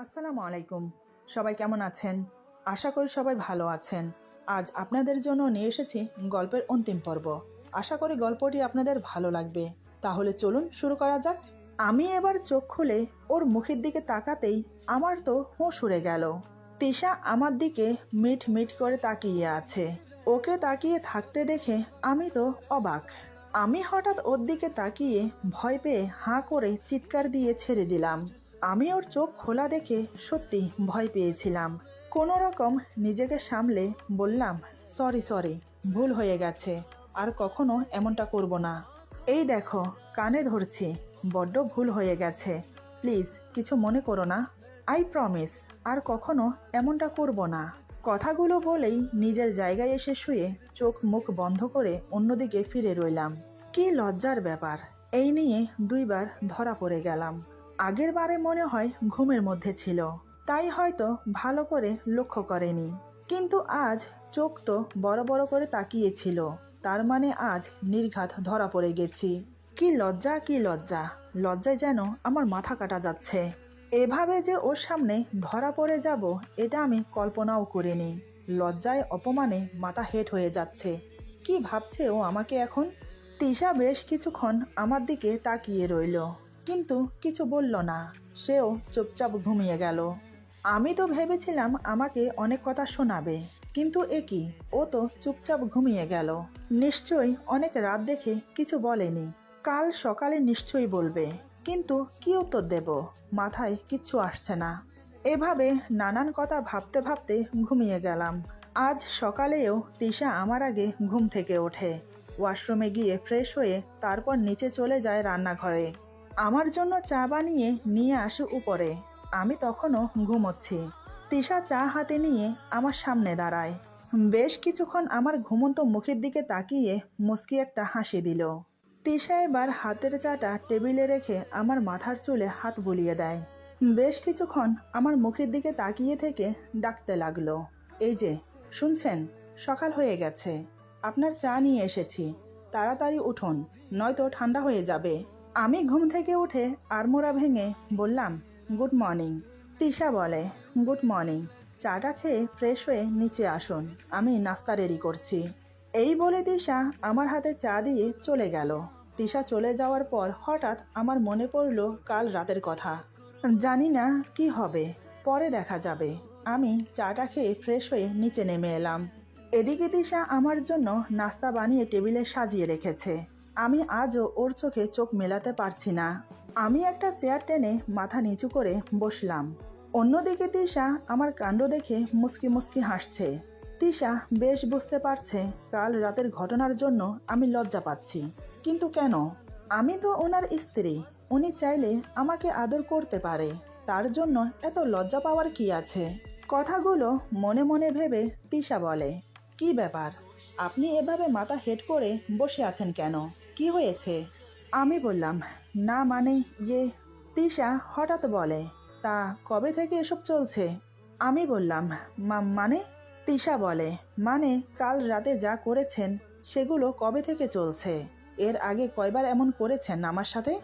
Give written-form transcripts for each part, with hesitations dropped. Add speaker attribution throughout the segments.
Speaker 1: আসসালামু আলাইকুম। সবাই কেমন আছেন? আশা করি সবাই ভালো আছেন। আজ আপনাদের জন্য নিয়ে এসেছি গল্পের অন্তিম পর্ব। আশা করি গল্পটি আপনাদের ভালো লাগবে। তাহলে চলুন শুরু করা যাক। আমি এবার চোখ খুলে ওর মুখের দিকে তাকাতেই আমার তো হুঁশ উড়ে গেল। তিশা আমার দিকে মিট মিট করে তাকিয়ে আছে। ওকে তাকিয়ে থাকতে দেখে আমি তো অবাক। আমি হঠাৎ ওর দিকে তাকিয়ে ভয় পেয়ে হাঁ করে চিৎকার দিয়ে ছেড়ে দিলাম। আমি ওর চোখ খোলা দেখে সত্যি ভয় পেয়েছিলাম। কোনো রকম নিজেকে সামলে বললাম, সরি, ভুল হয়ে গেছে, আর কখনো এমনটা করব না। এই দেখো, কানে ধরছি, বড্ড ভুল হয়ে গেছে, প্লিজ কিছু মনে করো না। আই প্রমিস আর কখনো এমনটা করব না। কথাগুলো বলেই নিজের জায়গায় এসে শুয়ে চোখ মুখ বন্ধ করে অন্যদিকে ফিরে রইলাম। কি লজ্জার ব্যাপার, এই নিয়ে দুইবার ধরা পড়ে গেলাম। আগের বারে মনে হয় ঘুমের মধ্যে ছিল, তাই হয়তো ভালো করে লক্ষ্য করেনি, কিন্তু আজ চোখ তো বড় বড় করে তাকিয়েছিল, তার মানে আজ নির্ঘাত ধরা পড়ে গেছি। কি লজ্জা, কি লজ্জা, লজ্জায় যেন আমার মাথা কাটা যাচ্ছে। এভাবে যে ওর সামনে ধরা পড়ে যাব এটা আমি কল্পনাও করিনি। লজ্জায় অপমানে মাথা হেট হয়ে যাচ্ছে। কি ভাবছে ও আমাকে এখন? তিশা বেশ কিছুক্ষণ আমার দিকে তাকিয়ে রইল, কিন্তু কিছু বলল না। সেও চুপচাপ ঘুমিয়ে গেল। আমি তো ভেবেছিলাম আমাকে অনেক কথা শোনাবে, কিন্তু এ কি, ও তো চুপচাপ ঘুমিয়ে গেল। নিশ্চয়ই অনেক রাত দেখে কিছু বলেনি, কাল সকালে নিশ্চয়ই বলবে, কিন্তু কি উত্তর দেব মাথায় কিচ্ছু আসছে না। এভাবে নানান কথা ভাবতে ভাবতে ঘুমিয়ে গেলাম। আজ সকালেও তিশা আমার আগে ঘুম থেকে ওঠে, ওয়াশরুমে গিয়ে ফ্রেশ হয়ে তারপর নিচে চলে যায় রান্নাঘরে। আমার জন্য চা বানিয়ে নিয়ে আসে উপরে। আমি তখনও ঘুমোচ্ছি। তিশা চা হাতে নিয়ে আমার সামনে দাঁড়ায়। বেশ কিছুক্ষণ আমার ঘুমন্ত মুখের দিকে তাকিয়ে মুচকি একটা হাসি দিল। তিশা এবার হাতের চাটা টেবিলে রেখে আমার মাথার চুলে হাত বুলিয়ে দেয়। বেশ কিছুক্ষণ আমার মুখের দিকে তাকিয়ে থেকে ডাকতে লাগলো, এই যে শুনছেন, সকাল হয়ে গেছে, আপনার চা নিয়ে এসেছি, তাড়াতাড়ি উঠুন, নয়তো ঠান্ডা হয়ে যাবে। আমি ঘুম থেকে উঠে আড়মোড়া ভেঙে বললাম, গুড মর্নিং। তিশা বলে, গুড মর্নিং, চাটা খেয়ে ফ্রেশ হয়ে নিচে আসুন, আমি নাস্তা রেডি করছি। এই বলে তিশা আমার হাতে চা দিয়ে চলে গেল। তিশা চলে যাওয়ার পর হঠাৎ আমার মনে পড়ল কাল রাতের কথা। জানি না কি হবে, পরে দেখা যাবে। আমি চাটা খেয়ে ফ্রেশ হয়ে নিচে নেমে এলাম। এদিকে তিশা আমার জন্য নাস্তা বানিয়ে টেবিলে সাজিয়ে রেখেছে। আমি আজও ওর চোখে চোখ মেলাতে পারছি না। আমি একটা চেয়ার টেনে মাথা নিচু করে বসলাম। অন্যদিকে তিশা আমার কাণ্ড দেখে মুচকি মুচকি হাসছে। তিশা বেশ বুঝতে পারছে কাল রাতের ঘটনার জন্য আমি লজ্জা পাচ্ছি, কিন্তু কেন? আমি তো ওনার স্ত্রী, উনি চাইলে আমাকে আদর করতে পারে, তার জন্য এত লজ্জা পাওয়ার কি আছে? কথাগুলো মনে মনে ভেবে তিশা বলে, কি ব্যাপার, আপনি এভাবে মাথা হেট করে বসে আছেন কেন, কি হয়েছে? আমি বললাম, না মানে ইয়ে। তিশা হঠাৎ বলে, তা কবে থেকে এসব চলছে? আমি বললাম, মানে? তিশা বলে, মানে কাল রাতে যা করেছেন সেগুলো কবে থেকে চলছে? এর আগে কয়বার এমন করেছেন আমার সাথে?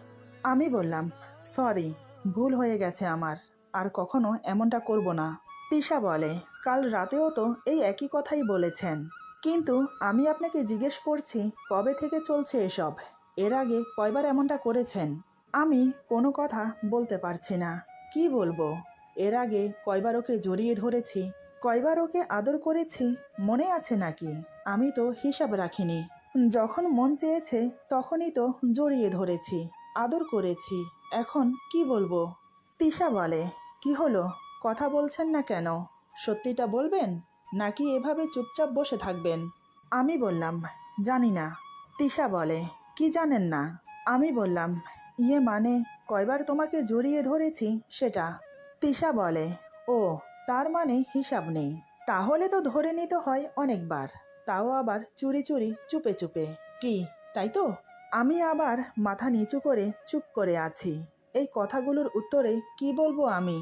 Speaker 1: আমি বললাম, সরি, ভুল হয়ে গেছে আমার, আর কখনো এমনটা করব না। তিশা বলে, কাল রাতেও তো এই একই কথাই বলেছেন, কিন্তু আমি আপনাকে জিজ্ঞেস করছি কবে থেকে চলছে এসব, এর আগে কয়বার এমনটা করেছেন? আমি কোনো কথা বলতে পারছি না, কি বলবো? এর আগে কয়বার ওকে জড়িয়ে ধরেছি, কয়বার ওকে আদর করেছি, মনে আছে নাকি? আমি তো হিসাব রাখিনি। যখন মন চেয়েছে তখনই তো জড়িয়ে ধরেছি, আদর করেছি, এখন কি বলবো? তিশা বলে, কি হলো, কথা বলছেন না কেন? সত্যিটা বলবেন নাকি এভাবে চুপচাপ বসে থাকবেন? আমি বললাম, জানি না। তিশা বলে, কি জানেন না? আমি বললাম, ইয়ে মানে কয়বার তোমাকে জড়িয়ে ধরেছি সেটা। তিশা বলে, ও, তার মানে হিসাব নেই, তাহলে তো ধরে নিতে হয় অনেকবার, তাও আবার চুরি চুরি চুপে চুপে, কি তাই তো? আমি আবার মাথা নিচু করে চুপ করে আছি। এই কথাগুলোর উত্তরে কি বলবো আমি?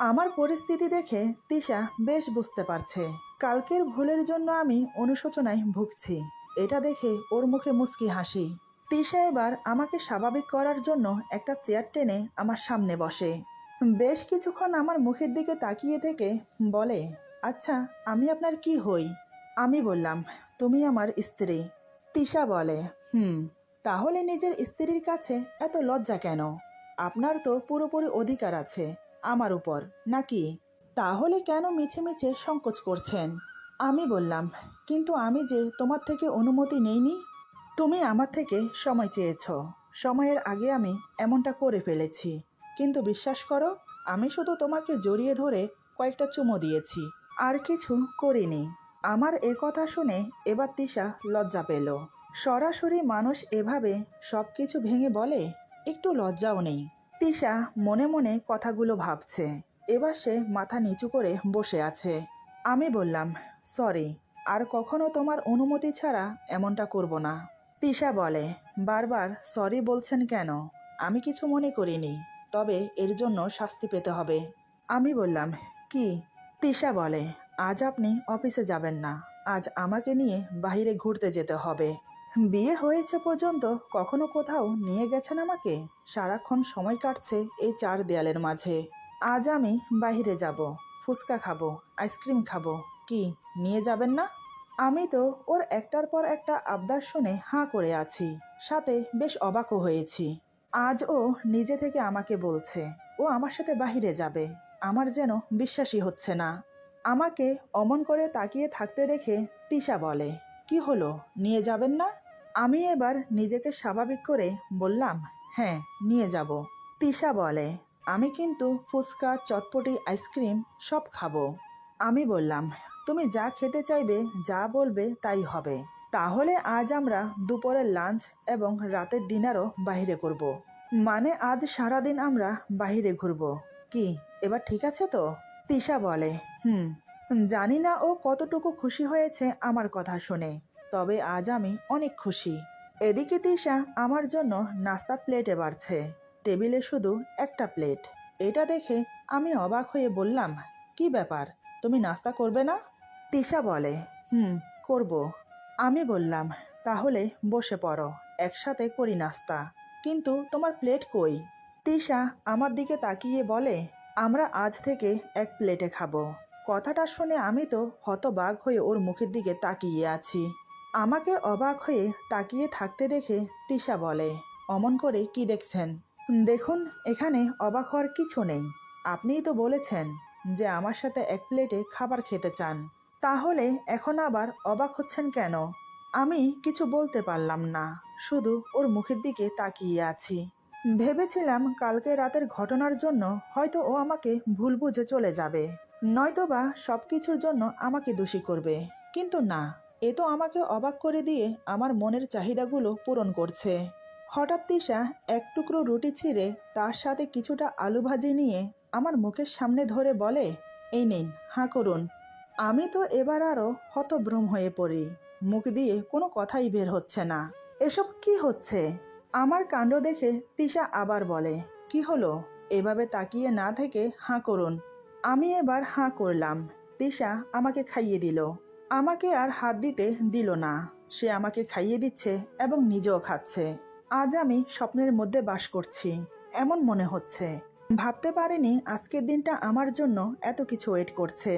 Speaker 1: আমার পরিস্থিতি দেখে তিশা বেশ বুঝতে পারছে কালকের ভুলের জন্য আমি অনুশোচনায় ভুগছি। এটা দেখে ওর মুখে মুচকি হাসি। তিশা এবার আমাকে স্বাভাবিক করার জন্য একটা চেয়ার টেনে আমার সামনে বসে। বেশ কিছুক্ষণ আমার মুখের দিকে তাকিয়ে থেকে বলে, আচ্ছা আমি আপনার কি হই? আমি বললাম, তুমি আমার স্ত্রী। তিশা বলে, তাহলে নিজের স্ত্রীর কাছে এত লজ্জা কেন? আপনার তো পুরোপুরি অধিকার আছে আমার উপর, নাকি? তাহলে কেন মিছে মিছে সংকোচ করছেন? আমি বললাম, কিন্তু আমি যে তোমার থেকে অনুমতি নেইনি। তুমি আমার থেকে সময় চেয়েছ, সময়ের আগে আমি এমনটা করে ফেলেছি। কিন্তু বিশ্বাস করো, আমি শুধু তোমাকে জড়িয়ে ধরে কয়েকটা চুমো দিয়েছি, আর কিছু করিনি। আমার এ কথা শুনে এবার তিশা লজ্জা পেল। সরাসরি মানুষ এভাবে সব কিছু ভেঙে বলে, একটু লজ্জাও নেই। তিশা মনে মনে কথাগুলো ভাবছে। এবার সে মাথা নিচু করে বসে আছে। আমি বললাম, সরি, আর কখনো তোমার অনুমতি ছাড়া এমনটা করব না। তিশা বলে, বারবার সরি বলছেন কেন? আমি কিছু মনে করিনি, তবে এর জন্য শাস্তি পেতে হবে। আমি বললাম, কি? তিশা বলে, আজ আপনি অফিসে যাবেন না, আজ আমাকে নিয়ে বাইরে ঘুরতে যেতে হবে। বিয়ে হয়েছে পর্যন্ত কখনো কোথাও নিয়ে গেছেন আমাকে? সারাক্ষণ সময় কাটছে এই চার দেয়ালের মাঝে। আজ আমি বাইরে যাব, ফুচকা খাবো, আইসক্রিম খাবো, কি নিয়ে যাবেন না? আমি তো ওর একটার পর একটা আবদার শুনে হাঁ করে আছি, সাথে বেশ অবাকও হয়েছি। আজ ও নিজে থেকে আমাকে বলছে ও আমার সাথে বাইরে যাবে। আমার যেন বিশ্বাসই হচ্ছে না। আমাকে অমন করে তাকিয়ে থাকতে দেখে তিশা বলে, কি হলো, নিয়ে যাবেন না? আমি এবার নিজেকে স্বাভাবিক করে বললাম, হ্যাঁ নিয়ে যাব। তিশা বলে, আমি কিন্তু ফুচকা, চটপটি, আইসক্রিম সব খাবো। আমি বললাম, তুমি যা খেতে চাইবে, যা বলবে তাই হবে। তাহলে আজ আমরা দুপুরের লাঞ্চ এবং রাতের ডিনারও বাইরে করব। মানে আজ সারাদিন আমরা বাইরে ঘুরবো, কি এবার ঠিক আছে তো? তিশা বলে, জানি না ও কতটুকু খুশি হয়েছে আমার কথা শুনে, তবে আজ আমি অনেক খুশি। এদিকে তিশা আমার জন্য নাস্তা প্লেটে বাড়ছে। টেবিলে শুধু একটা প্লেট। এটা দেখে আমি অবাক হয়ে বললাম, কি ব্যাপার, তুমি নাস্তা করবে না? তিশা বলে, করব। আমি বললাম, তাহলে বসে পড়ো, একসাথে করি নাস্তা। কিন্তু তোমার প্লেট কই? তিশা আমার দিকে তাকিয়ে বলে, আমরা আজ থেকে এক প্লেটে খাবো। কথাটা শুনে আমি তো হতবাক হয়ে ওর মুখের দিকে তাকিয়ে আছি। আমাকে অবাক হয়ে তাকিয়ে থাকতে দেখে তিশা বলে, অমন করে কি দেখছেন? দেখুন, এখানে অবাক হওয়ার কিছু নেই। আপনিই তো বলেছেন যে আমার সাথে এক প্লেটে খাবার খেতে চান, তাহলে এখন আবার অবাক হচ্ছেন কেন? আমি কিছু বলতে পারলাম না, শুধু ওর মুখের দিকে তাকিয়ে আছি। ভেবেছিলাম কালকে রাতের ঘটনার জন্য হয়তো ও আমাকে ভুল বুঝে চলে যাবে, নয়তোবা সব কিছুর জন্য আমাকে দোষী করবে। কিন্তু না, এ তো আমাকে অবাক করে দিয়ে আমার মনের চাহিদাগুলো পূরণ করছে। হঠাৎ তিশা এক টুকরো রুটি ছিঁড়ে তার সাথে কিছুটা আলু ভাজি নিয়ে আমার মুখের সামনে ধরে বলে, এই নিন, হাঁ করুন। আমি তো এবার আরও হতভ্রম হয়ে পড়ি। মুখ দিয়ে কোনো কথাই বের হচ্ছে না। এসব কি হচ্ছে? আমার কাণ্ড দেখে তিশা আবার বলে, কি হলো? এভাবে তাকিয়ে না থেকে হাঁ করুন। আমি এবার হাঁ করলাম। তিশা আমাকে খাইয়ে দিল। আমাকে আর হাত দিতে দিল না। সে আমাকে খাইয়ে দিচ্ছে এবং নিজেও খাচ্ছে। আজ আমি স্বপ্নের মধ্যে বাস করছি, এমন মনে হচ্ছে। ভাবতে পারিনি আজকের দিনটা আমার জন্য এত কিছু ওয়েট করছে।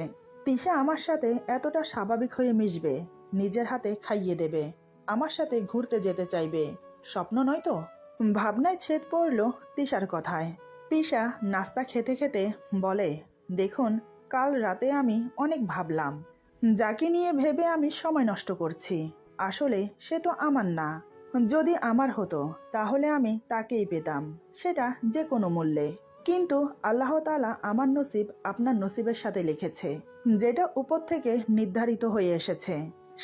Speaker 1: তিশা আমার সাথে এতটা স্বাভাবিক হয়ে মিশবে, নিজের হাতে খাইয়ে দেবে, আমার সাথে ঘুরতে যেতে চাইবে। স্বপ্ন নয় তো? ভাবনায় ছেদ পড়ল তিশার কথায়। তিশা নাস্তা খেতে খেতে বলে, দেখুন, কাল রাতে আমি অনেক ভাবলাম। যাকে নিয়ে ভেবে আমি সময় নষ্ট করছি, আসলে সে তো আমার না। যদি আমার হতো তাহলে আমি তাকেই পেতাম, সেটা যে কোনো মূল্যে। কিন্তু আল্লাহ তাআলা আমার নসিব আপনার নসিবের সাথে লিখেছে, যেটা উপর থেকে নির্ধারিত হয়ে এসেছে।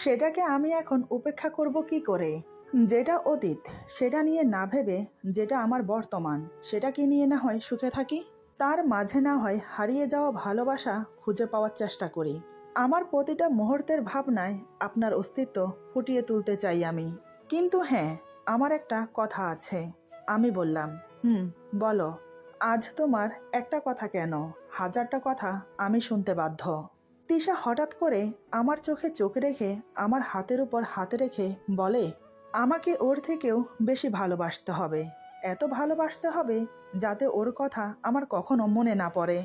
Speaker 1: সেটাকে আমি এখন উপেক্ষা করব কি করে? যেটা অতীত সেটা নিয়ে না ভেবে যেটা আমার বর্তমান সেটাকে নিয়ে না হয় সুখে থাকি, তার মাঝে না হয় হারিয়ে যাওয়া ভালোবাসা খুঁজে পাওয়ার চেষ্টা করি। আমার প্রতিটা মুহূর্তের ভাবনায় আপনার অস্তিত্ব ফুটিয়ে তুলতে চাই আমি। কিন্তু হ্যাঁ, আমার একটা কথা আছে। আমি বললাম, বলো। আজ তোমার একটা কথা কেন, হাজারটা কথা আমি শুনতে বাধ্য। তিশা হঠাৎ করে আমার চোখে চোখ রেখে আমার হাতের উপর হাত রেখে বলে, আমাকে ওর থেকেও বেশি ভালোবাসতে হবে। এত ভালোবাসতে হবে যাতে ওর কথা আমার কখনো মনে না পড়ে,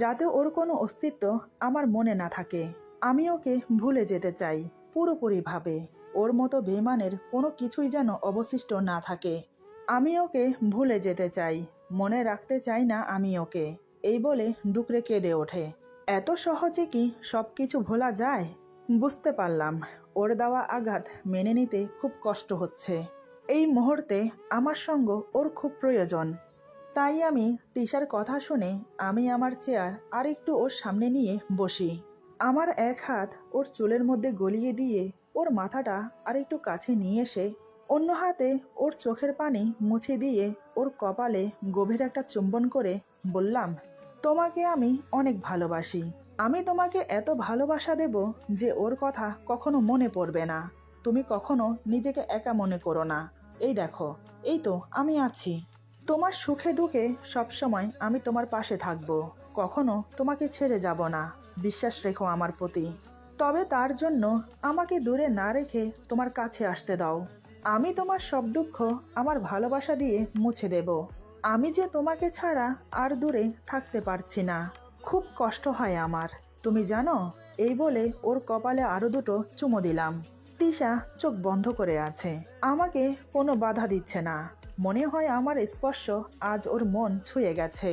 Speaker 1: যাতে ওর কোনো অস্তিত্ব আমার মনে না থাকে। আমি ওকে ভুলে যেতে চাই পুরোপুরিভাবে। ওর মতো বেইমানের কোনো কিছুই যেন অবশিষ্ট না থাকে। আমি ওকে ভুলে যেতে চাই, মনে রাখতে চাই না আমি ওকে। এই বলে ডুকরে কেঁদে ওঠে। এত সহজে কি সব কিছু ভোলা যায়? বুঝতে পারলাম ওর দেওয়া আঘাত মেনে নিতে খুব কষ্ট হচ্ছে। এই মুহূর্তে আমার সঙ্গ ওর খুব প্রয়োজন। তাই আমি তিশার কথা শুনে আমি আমার চেয়ার আর একটু ওর সামনে নিয়ে বসি। আমার এক হাত ওর চুলের মধ্যে গলিয়ে দিয়ে ওর মাথাটা আর একটু কাছে নিয়ে এসে অন্য হাতে ওর চোখের পানি মুছে দিয়ে ওর কপালে গভীর একটা চুম্বন করে বললাম, তোমাকে আমি অনেক ভালোবাসি। আমি তোমাকে এত ভালোবাসা দেব যে ওর কথা কখনো মনে পড়বে না। তুমি কখনো নিজেকে একা মনে করো না। এই দেখো, এই তো আমি আছি। তোমার সুখে দুঃখে সবসময় আমি তোমার পাশে থাকব। কখনো তোমাকে ছেড়ে যাব না। বিশ্বাস রেখো আমার প্রতি। তবে তার জন্য আমাকে দূরে না রেখে তোমার কাছে আসতে দাও। আমি তোমার সব দুঃখ আমার ভালোবাসা দিয়ে মুছে দেব। আমি যে তোমাকে ছাড়া আর দূরে থাকতে পারছি না। খুব কষ্ট হয় আমার, তুমি জানো। এই বলে ওর কপালে আরো দুটো চুমো দিলাম। তিশা চোখ বন্ধ করে আছে, আমাকে কোনো বাধা দিচ্ছে না। মনে হয় আমার স্পর্শ আজ ওর মন ছুঁয়ে গেছে।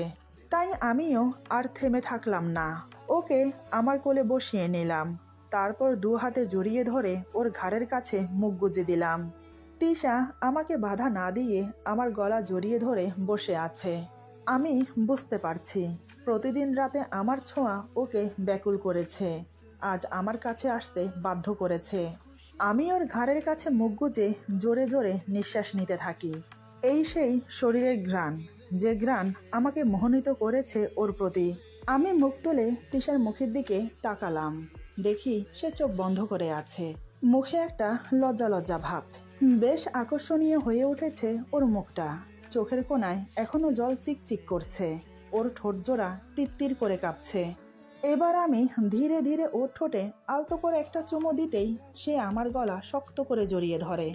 Speaker 1: তাই আমিও আর থেমে থাকলাম না। ওকে আমার কোলে বসিয়ে নিলাম। তারপর দু হাতে জড়িয়ে ধরে ওর ঘাড়ের কাছে মুখ গুজে দিলাম। তিশা আমাকে বাধা না দিয়ে আমার গলা জড়িয়ে ধরে বসে আছে। আমি বুঝতে পারছি প্রতিদিন রাতে আমার ছোঁয়া ওকে ব্যাকুল করেছে, আজ আমার কাছে আসতে বাধ্য করেছে। আমি ওর ঘাড়ের কাছে মুখ গুজে জোরে জোরে নিঃশ্বাস নিতে থাকি। এই সেই শরীরের ঘ্রাণ, যে ঘ্রাণ আমাকে মোহিত করেছে ওর প্রতি। আমি মুখ তুলে তিশার মুখের দিকে তাকালাম। দেখি সে চোখ বন্ধ করে আছে, মুখে একটা লজ্জা লজ্জা ভাব। বেশ আকর্ষণীয় হয়ে উঠেছে ওর মুখটা। চোখের কোণায় এখনো জল চিকচিক করছে। ওর ঠোঁট জোড়া তিত্তির করে কাঁপছে। এবার আমি ধীরে ধীরে ওর ঠোঁটে আলতো করে একটা চুমো দিতেই সে আমার গলা শক্ত করে জড়িয়ে ধরে।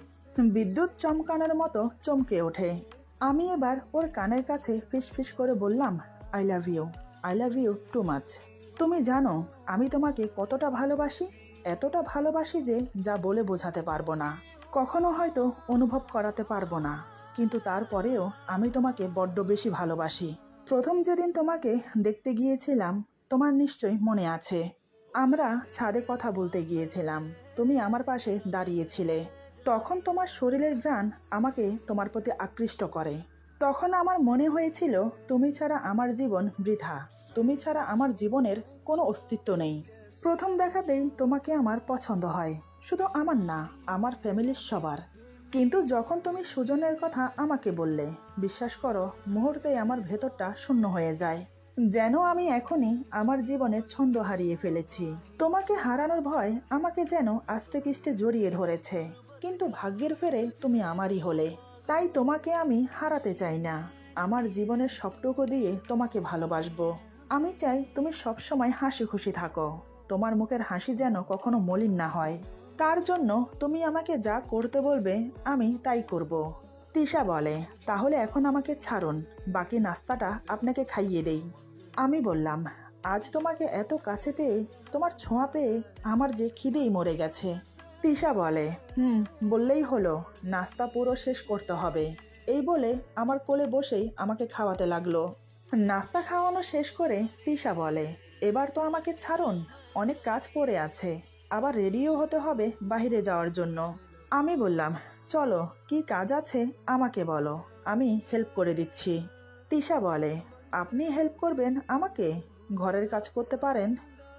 Speaker 1: বিদ্যুৎ চমকানোর মতো চমকে ওঠে। আমি এবার ওর কানের কাছে ফিসফিস করে বললাম, I love you, I love you too much. তুমি জানো আমি তোমাকে কতটা ভালোবাসি। এতটা ভালোবাসি যে যা বলে বোঝাতে পারবো না, কখনো হয়তো অনুভব করাতে পারবো না। কিন্তু তারপরেও আমি তোমাকে বড্ড বেশি ভালোবাসি। প্রথম যেদিন তোমাকে দেখতে গিয়েছিলাম, তোমার নিশ্চয়ই মনে আছে, আমরা ছাদে কথা বলতে গিয়েছিলাম। তুমি আমার পাশে দাঁড়িয়েছিলে। তখন তোমার শরীরের ঘ্রাণ আমাকে তোমার প্রতি আকৃষ্ট করে। তখন আমার মনে হয়েছিল তুমি ছাড়া আমার জীবন বৃথা। তুমি ছাড়া আমার জীবনের কোনো অস্তিত্ব নেই। প্রথম দেখাতেই তোমাকে আমার পছন্দ হয়, শুধু আমার না, আমার ফ্যামিলির সবার। কিন্তু যখন তুমি সুজনের কথা আমাকে বললে, বিশ্বাস করো মুহূর্তেই আমার ভেতরটা শূন্য হয়ে যায়। যেন আমি এখনই আমার জীবনের ছন্দ হারিয়ে ফেলেছি। তোমাকে হারানোর ভয় আমাকে যেন আষ্টে পিষ্টে জড়িয়ে ধরেছে। কিন্তু ভাগ্যের ফেরে তুমি আমারই হলে। তাই তোমাকে আমি হারাতে চাই না। আমার জীবনের সবটুকু দিয়ে তোমাকে ভালোবাসবো। আমি চাই তুমি সবসময় হাসি খুশি থাকো। তোমার মুখের হাসি যেন কখনো মলিন না হয়। তার জন্য তুমি আমাকে যা করতে বলবে আমি তাই করব। তিশা বলে, তাহলে এখন আমাকে ছাড়ুন, বাকি নাস্তাটা আপনাকে খাইয়ে দেই। আমি বললাম, আজ তোমাকে এত কাছে পেয়ে, তোমার ছোঁয়া পেয়ে আমার যে খিদেই মরে গেছে। তিশা বলে, বললেই হলো, নাস্তা পুরো শেষ করতে হবে। এই বলে আমার কোলে বসেই আমাকে খাওয়াতে লাগলো। নাস্তা খাওয়ানো শেষ করে তিশা বলে, এবার তো আমাকে ছাড়ুন, অনেক কাজ পড়ে আছে, আবার রেডিও হতে হবে বাইরে যাওয়ার জন্য। আমি বললাম, চলো, কি কাজ আছে আমাকে বলো, আমি হেল্প করে দিচ্ছি। তিশা বলে, আপনি হেল্প করবেন আমাকে? ঘরের কাজ করতে পারেন?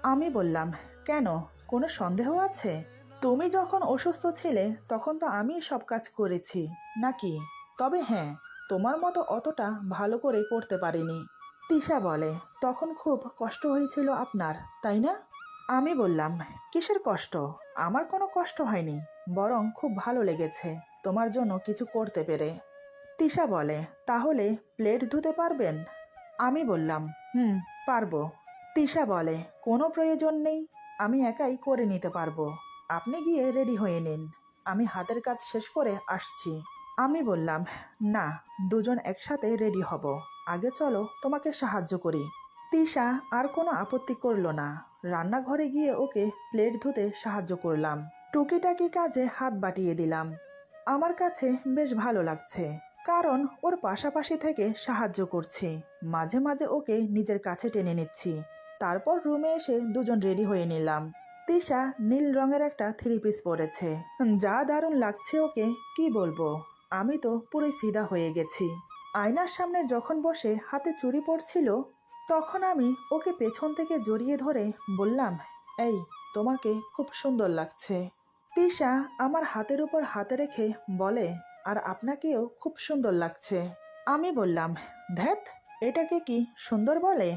Speaker 1: আমি বললাম, কেন, কোনো সন্দেহ আছে? তুমি যখন অসুস্থ ছিলে তখন তো আমি সব কাজ করেছি নাকি? তবে হ্যাঁ, তোমার মতো অতটা ভালো করে করতে পারিনি। তিশা বলে, তখন খুব কষ্ট হয়েছিল আপনার, তাই না? আমি বললাম, কিসের কষ্ট? আমার কোনো কষ্ট হয়নি, বরং খুব ভালো লেগেছে তোমার জন্য কিছু করতে পেরে। তিশা বলে, তাহলে প্লেট ধুতে পারবেন? আমি বললাম, পারবো। তিশা বলে, কোনো প্রয়োজন নেই, আমি একাই করে নিতে পারবো। আপনি গিয়ে রেডি হয়ে নিন, আমি হাতের কাজ শেষ করে আসছি। আমি বললাম, না, দুজন একসাথে রেডি হব। আগে চলো তোমাকে সাহায্য করি। তিশা আর কোনো আপত্তি করলো না। রান্নাঘরে গিয়ে ওকে প্লেট ধুতে সাহায্য করলাম। টুকিটাকি কাজে হাত বাটিয়ে দিলাম। আমার কাছে বেশ ভালো লাগছে, কারণ ওর পাশাপাশি থেকে সাহায্য করছি। মাঝে মাঝে ওকে নিজের কাছে টেনে নিচ্ছি। তারপর রুমে এসে দুজন রেডি হয়ে নিলাম। তিশা নীল রঙের একটা থ্রি পিস পরেছে, যা দারুণ লাগছে ওকে, কি বলবো। আমি তো পুরোই ফিদা হয়ে গেছি। আয়নার সামনে যখন বসে হাতে চুড়ি পরছিল, তখন আমি ওকে পেছন থেকে জড়িয়ে ধরে বললাম, এই, তোমাকে খুব সুন্দর লাগছে। তিশা আমার হাতের উপর হাতে রেখে বলে, আর আপনাকেও খুব সুন্দর লাগছে। আমি বললাম, ধ্যাত, এটাকে কি সুন্দর বলে?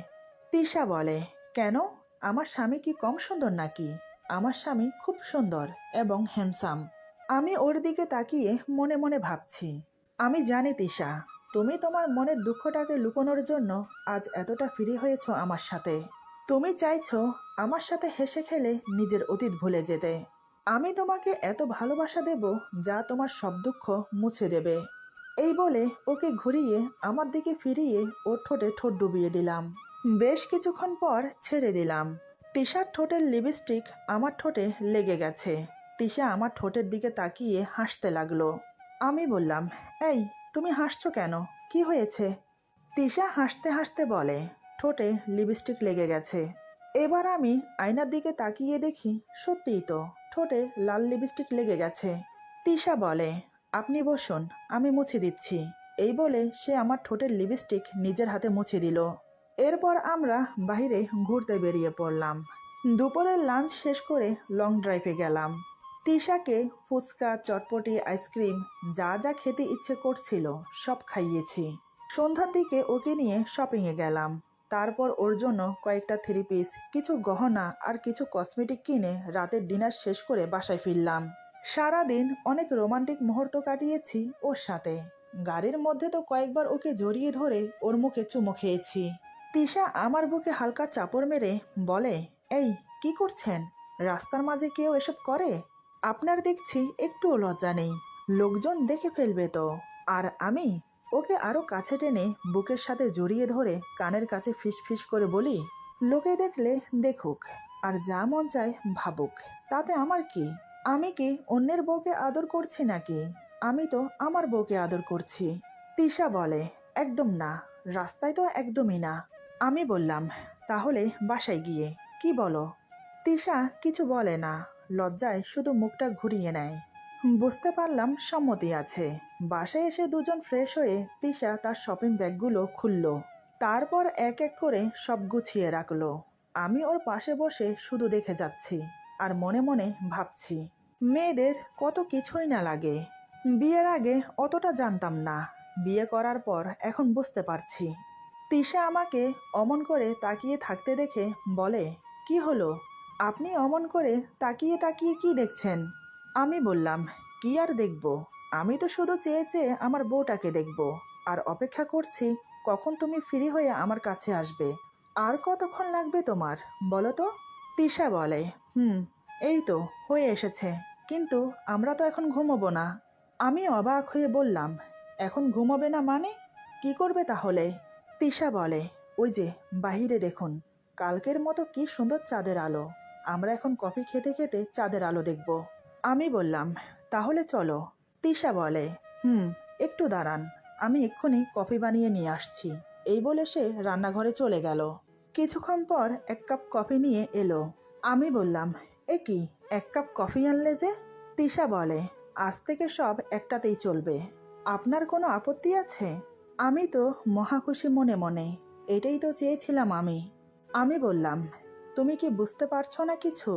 Speaker 1: তিশা বলে, কেন, আমার স্বামী কি কম সুন্দর নাকি? আমার স্বামী খুব সুন্দর এবং হ্যান্ডসাম। আমি ওর দিকে তাকিয়ে মনে মনে ভাবছি, আমি জানি তিশা, তুমি তোমার মনের দুঃখটাকে লুকোনোর জন্য আজ এতটা ফ্রি হয়েছ আমার সাথে। তুমি চাইছো আমার সাথে হেসে খেলে নিজের অতীত ভুলে যেতে। আমি তোমাকে এত ভালোবাসা দেব যা তোমার সব দুঃখ মুছে দেবে। এই বলে ওকে ঘুরিয়ে আমার দিকে ফিরিয়ে ওর ঠোঁটে ঠোঁট ডুবিয়ে দিলাম। বেশ কিছুক্ষণ পর ছেড়ে দিলাম। তিশার ঠোঁটের লিপস্টিক আমার ঠোঁটে লেগে গেছে। তিশা আমার ঠোঁটের দিকে তাকিয়ে হাসতে লাগলো। আমি বললাম, এই, তুমি হাসছো কেন, কি হয়েছে? তিশা হাসতে হাসতে বলে, ঠোঁটে লিপস্টিক লেগে গেছে। এবার আমি আয়নার দিকে তাকিয়ে দেখি, সত্যিই তো ঠোঁটে লাল লিপস্টিক লেগে গেছে। তিশা বলে, আপনি বসুন, আমি মুছে দিচ্ছি। এই বলে সে আমার ঠোঁটের লিপস্টিক নিজের হাতে মুছে দিল। এরপর আমরা বাইরে ঘুরতে বেরিয়ে পড়লাম। দুপুরের লাঞ্চ শেষ করে লং ড্রাইভে গেলাম। তিশাকে ফুচকা, চটপটি, আইসক্রিম যা যা খেতে ইচ্ছে করছিল সব খাইয়েছি। সন্ধ্যার দিকে ওকে নিয়ে শপিংয়ে গেলাম। তারপর ওর জন্য কয়েকটা থ্রি পিস, কিছু গহনা আর কিছু কসমেটিক কিনে রাতের ডিনার শেষ করে বাসায় ফিরলাম। সারাদিন অনেক রোমান্টিক মুহূর্ত কাটিয়েছি ওর সাথে। গাড়ির মধ্যে তো কয়েকবার ওকে জড়িয়ে ধরে ওর মুখে চুমো খেয়েছি। তিশা আমার বুকে হালকা চাপড় মেরে বলে, এই, কি করছেন? রাস্তার মাঝে কেউ এসব করে? আপনার দেখছি একটুও লজ্জা নেই, লোকজন দেখে ফেলবে তো। আর আমি ওকে আরো কাছে টেনে বুকের সাথে জড়িয়ে ধরে কানের কাছে ফিস ফিস করে বলি, লোকে দেখলে দেখুক, আর যা মন চায় ভাবুক, তাতে আমার কি? আমি কি অন্যের বউকে আদর করছি নাকি? আমি তো আমার বউকে আদর করছি। তিশা বলে, একদম না, রাস্তায় তো একদমই না। আমি বললাম, তাহলে বাসায় গিয়ে কি বলো? তিশা কিছু বলে না, লজ্জায় শুধু মুখটা ঘুরিয়ে নেয়। বুঝতে পারলাম সম্মতি আছে। বাসায় এসে দুজন ফ্রেশ হয়ে তিশা তার শপিং ব্যাগগুলো খুলল। তারপর এক এক করে সব গুছিয়ে রাখলো। আমি ওর পাশে বসে শুধু দেখে যাচ্ছি আর মনে মনে ভাবছি, মেয়েদের কত কিছুই না লাগে। বিয়ের আগে অতটা জানতাম না, বিয়ে করার পর এখন বুঝতে পারছি। তিশা আমাকে অমন করে তাকিয়ে থাকতে দেখে বলে, কি হলো? আপনি অমন করে তাকিয়ে তাকিয়ে কি দেখছেন? আমি বললাম, কি আর দেখব, আমি তো শুধু চেয়ে চেয়ে আমার বউটাকে দেখব আর অপেক্ষা করছি কখন তুমি ফ্রি হয়ে আমার কাছে আসবে। আর কতক্ষণ লাগবে তোমার বলো তো? তিশা বলে, এই তো হয়ে এসেছে, কিন্তু আমরা তো এখন ঘুমোবো না। আমি অবাক হয়ে বললাম, এখন ঘুমোবে না মানে? কি করবে তাহলে? তিশা বলে, ওই যে বাহিরে দেখুন, কালকের মতো কি সুন্দর চাঁদের আলো, আমরা এখন কফি খেতে খেতে চাঁদের আলো দেখব। আমি বললাম, তাহলে চলো। তিশা বলে, একটু দাঁড়ান, আমি এক্ষুনি কফি বানিয়ে নিয়ে আসছি। এই বলে সে রান্নাঘরে চলে গেল। কিছুক্ষণ পর এক কাপ কফি নিয়ে এলো। আমি বললাম, এ কি, এক কাপ কফি আনলে যে? তিশা বলে, আজ থেকে সব একটাতেই চলবে, আপনার কোনো আপত্তি আছে? আমি তো মহা খুশি মনে মনে, এটাই তো চেয়েছিলাম আমি। আমি বললাম, তুমি কি বুঝতে পারছো না কিছু?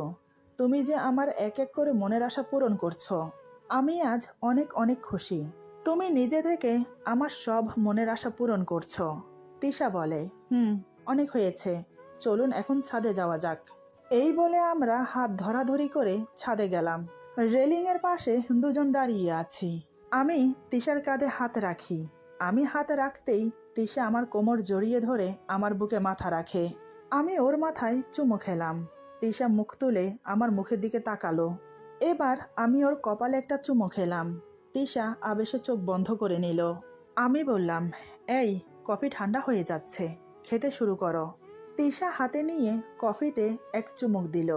Speaker 1: তুমি যে আমার এক এক করে মনের আশা পূরণ করছো, আমি আজ অনেক অনেক খুশি। তুমি নিজে থেকে আমার সব মনের আশা পূরণ করছো। তিশা বলে, অনেক হয়েছে, চলুন এখন ছাদে যাওয়া যাক। এই বলে আমরা হাত ধরাধরি করে ছাদে গেলাম। রেলিংয়ের পাশে দুজন দাঁড়িয়ে আছি। আমি তিশার কাঁধে হাত রাখি। আমি হাত রাখতেই তিশা আমার কোমর জড়িয়ে ধরে আমার বুকে মাথা রাখে। আমি ওর মাথায় চুমু খেলাম। তিশা মুখ তুলে আমার মুখের দিকে তাকালো। এবার আমি ওর কপালে একটা চুমু খেলাম। তিশা আবেশে চোখ বন্ধ করে নিল। আমি বললাম, এই কফি ঠান্ডা হয়ে যাচ্ছে, খেতে শুরু করো। তিশা হাতে নিয়ে কফিতে এক চুমুক দিল।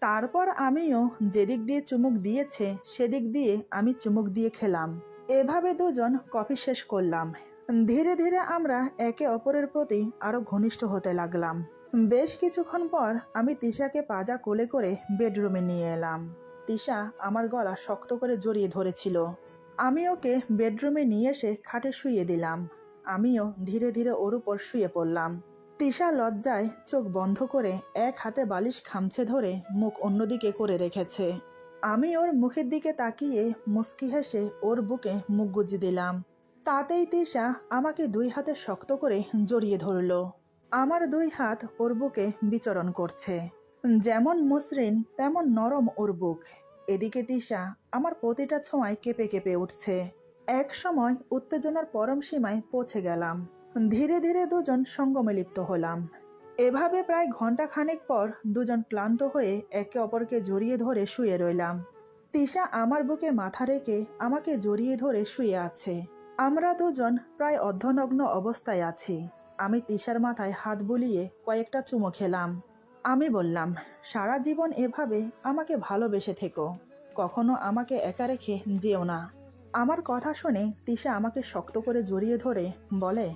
Speaker 1: তারপর আমিও যেদিক দিয়ে চুমুক দিয়েছে সেদিক দিয়ে আমি চুমুক দিয়ে খেলাম। এভাবে দুজন কফি শেষ করলাম। ধীরে ধীরে আমরা একে অপরের প্রতি আরো ঘনিষ্ঠ হতে লাগলাম। বেশ কিছুক্ষণ পর আমি তিশাকে পাজা কোলে করে বেডরুমে নিয়ে এলাম। তিশা আমার গলা শক্ত করে জড়িয়ে ধরেছিল। আমি ওকে বেডরুমে নিয়ে এসে খাটে শুইয়ে দিলাম। আমিও ধীরে ধীরে ওর উপর শুয়ে পড়লাম। তিশা লজ্জায় চোখ বন্ধ করে এক হাতে বালিশ খামচে ধরে মুখ অন্যদিকে করে রেখেছে। আমি ওর মুখের দিকে তাকিয়ে মুচকি হেসে ওর বুকে মুখ গুজে দিলাম। তাতেই তিশা আমাকে দুই হাতে শক্ত করে জড়িয়ে ধরল। আমার দুই হাত ওর বুকে বিচরণ করছে। যেমন মসৃণ তেমন নরম ওর বুক। এদিকে তিশা আমার প্রতিটা ছোঁয়ায় কেঁপে কেঁপে উঠছে। এক সময় উত্তেজনার পরম সীমায় পৌঁছে গেলাম। ধীরে ধীরে দুজন সঙ্গমে লিপ্ত হলাম। এভাবে প্রায় ঘন্টা খানেক পর দুজন ক্লান্ত হয়ে একে অপরকে জড়িয়ে ধরে শুয়ে রইলাম। তিশা আমার বুকে মাথা রেখে আমাকে জড়িয়ে ধরে শুয়ে আছে। আমরা দুজন প্রায় অর্ধনগ্ন অবস্থায় আছি। আমি তিশার মাথায় হাত বুলিয়ে কয়েকটা চুমো খেলাম। আমি বললাম, সারা জীবন এভাবে আমাকে ভালোবেসে থেকো, কখনো আমাকে একা রেখে যেও না। আমার কথা শুনে তিশা আমাকে শক্ত করে জড়িয়ে ধরে বলে,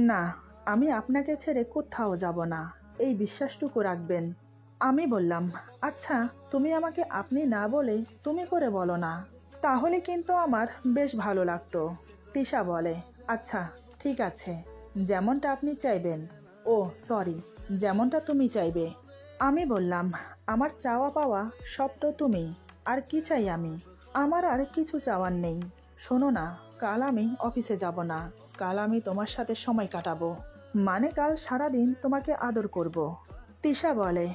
Speaker 1: না, আমি আপনাকে ছেড়ে কোথাও যাব না, এই বিশ্বাসটুকু রাখবেন। আমি বললাম, আচ্ছা তুমি আমাকে আপনি না বলে তুমি করে বলো না, তাহলে কিন্তু আমার বেশ ভালো লাগতো। তিশা বলে, আচ্ছা ঠিক আছে, যেমনটা আপনি চাইবেন। ও সরি, যেমনটা তুমি চাইবে। আমি বললাম, আমার চাওয়া পাওয়া সব তো তুমি, আর কি চাই আমি? আমার আর কিছু চাওয়ার নেই। শোনো না, কাল আমি অফিসে যাব না। কাল আমি তোমার সাথে সময় কাটাবো, মানে কাল সারাদিন তোমাকে আদর করব। তিশা বলে,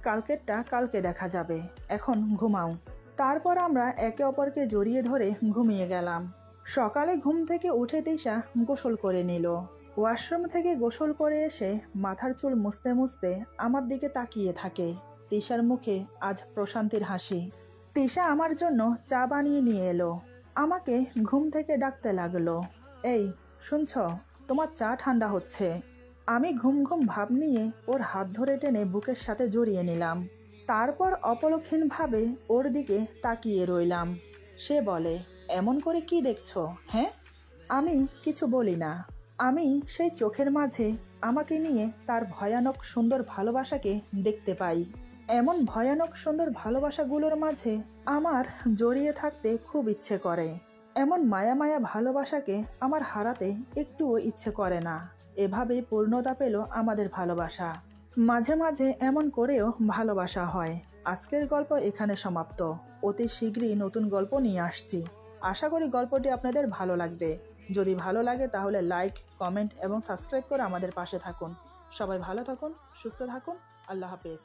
Speaker 1: কালকেরটা কালকে দেখা যাবে, এখন ঘুমাও। তারপর আমরা একে অপরকে জড়িয়ে ধরে ঘুমিয়ে গেলাম। সকালে ঘুম থেকে উঠে তিশা গোসল করে নিল। ওয়াশরুম থেকে গোসল করে এসে মাথার চুল মুছতে মুছতে আমার দিকে তাকিয়ে থাকে। তিশার মুখে আজ প্রশান্তির হাসি। তিশা আমার জন্য চা বানিয়ে নিয়ে এলো। আমাকে ঘুম থেকে ডাকতে লাগলো, এই শুনছ, তোমার চা ঠান্ডা হচ্ছে। আমি ঘুম ঘুম ভাব নিয়ে ওর হাত ধরে টেনে বুকের সাথে জড়িয়ে নিলাম। তারপর অপলকহীনভাবে ওর দিকে তাকিয়ে রইলাম। সে বলে, এমন করে কি দেখছো? হ্যাঁ? আমি কিছু বলি না। আমি সেই চোখের মাঝে আমাকে নিয়ে তার ভয়ানক সুন্দর ভালোবাসাকে দেখতে পাই। এমন ভয়ানক সুন্দর ভালোবাসাগুলোর মাঝে আমার জড়িয়ে থাকতে খুব ইচ্ছে করে। এমন মায়া মায়া ভালোবাসাকে আমার হারাতে একটুও ইচ্ছে করে না। এভাবেই পূর্ণতা পেল আমাদের ভালোবাসা। মাঝে মাঝে এমন করেও ভালোবাসা হয়। আজকের গল্প এখানে সমাপ্ত। অতি শীঘ্রই নতুন গল্প নিয়ে আসছি। আশা করি গল্পটি আপনাদের ভালো লাগবে। যদি ভালো লাগে তাহলে লাইক, কমেন্ট এবং সাবস্ক্রাইব করে আমাদের পাশে থাকুন। সবাই ভালো থাকুন, সুস্থ থাকুন। আল্লাহ হাফেজ।